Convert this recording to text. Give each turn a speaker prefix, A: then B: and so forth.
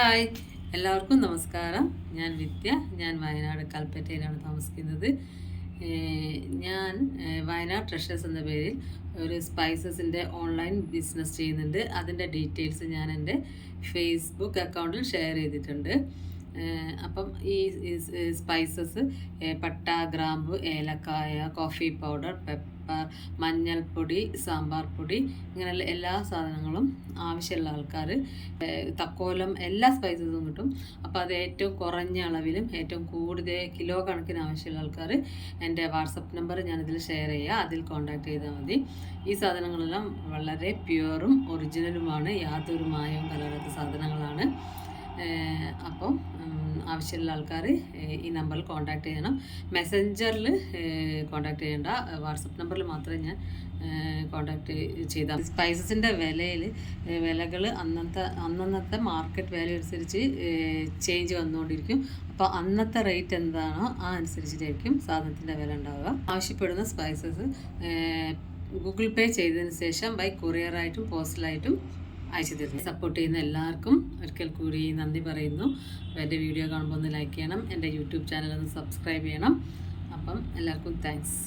A: Hi, എല്ലാവർക്കും നമസ്കാരം. ഞാൻ വിദ്യ. ഞാൻ വയനാട് കൽപ്പറ്റയിലാണ് താമസിക്കുന്നത്. ഞാൻ വയനാട് ട്രഷേഴ്സ് എന്ന പേരിൽ ഒരു സ്പൈസസിൻ്റെ ഓൺലൈൻ ബിസിനസ് ചെയ്യുന്നുണ്ട്. അതിൻ്റെ ഡീറ്റെയിൽസ് ഞാൻ എൻ്റെ ഫേസ്ബുക്ക് അക്കൗണ്ടിൽ ഷെയർ ചെയ്തിട്ടുണ്ട്. അപ്പം ഈ സ്പൈസസ് പട്ട, ഗ്രാമ്പു, ഏലക്കായ, കോഫി പൗഡർ, പെപ്പർ, മഞ്ഞൾപ്പൊടി, സാമ്പാർ പൊടി, ഇങ്ങനെയുള്ള എല്ലാ സാധനങ്ങളും ആവശ്യമുള്ള ആൾക്കാർ തക്കോലം എല്ലാ സ്പൈസസും കിട്ടും. അപ്പോൾ അത് ഏറ്റവും കുറഞ്ഞ അളവിലും ഏറ്റവും കൂടുതൽ കിലോ കണക്കിന് ആവശ്യമുള്ള ആൾക്കാർ എൻ്റെ വാട്സപ്പ് നമ്പർ ഞാനിതിൽ ഷെയർ ചെയ്യുക, അതിൽ കോൺടാക്ട് ചെയ്താൽ മതി. ഈ സാധനങ്ങളെല്ലാം വളരെ പ്യുവറും ഒറിജിനലുമാണ്, യാതൊരു മായവും കലരാത്ത സാധനങ്ങളാണ്. അപ്പം ആവശ്യമുള്ള ആൾക്കാർ ഈ നമ്പറിൽ കോൺടാക്ട് ചെയ്യണം. മെസ്സഞ്ചറിൽ കോൺടാക്ട് ചെയ്യേണ്ട, വാട്സപ്പ് നമ്പറിൽ മാത്രമേ ഞാൻ കോൺടാക്ട് ചെയ്താൽ. സ്പൈസസിൻ്റെ വിലകൾ അന്നത്തെ മാർക്കറ്റ് വാല്യൂ അനുസരിച്ച് ചേഞ്ച് വന്നുകൊണ്ടിരിക്കും. അപ്പോൾ അന്നത്തെ റേറ്റ് എന്താണോ ആ അനുസരിച്ചിട്ടായിരിക്കും സാധനത്തിൻ്റെ വില ഉണ്ടാവുക. ആവശ്യപ്പെടുന്ന സ്പൈസസ് ഗൂഗിൾ പേ ചെയ്തതിന് ശേഷം ബൈ കൊറിയറായിട്ടും പോസ്റ്റലായിട്ടും അയച്ചു തരുന്നു. സപ്പോർട്ട് ചെയ്യുന്ന എല്ലാവർക്കും ഒരിക്കൽ കൂടി നന്ദി പറയുന്നു. എൻ്റെ വീഡിയോ കാണുമ്പോൾ ഒന്ന് ലൈക്ക് ചെയ്യണം, എൻ്റെ യൂട്യൂബ് ചാനൽ ഒന്ന് സബ്സ്ക്രൈബ് ചെയ്യണം. അപ്പം എല്ലാവർക്കും താങ്ക്സ്.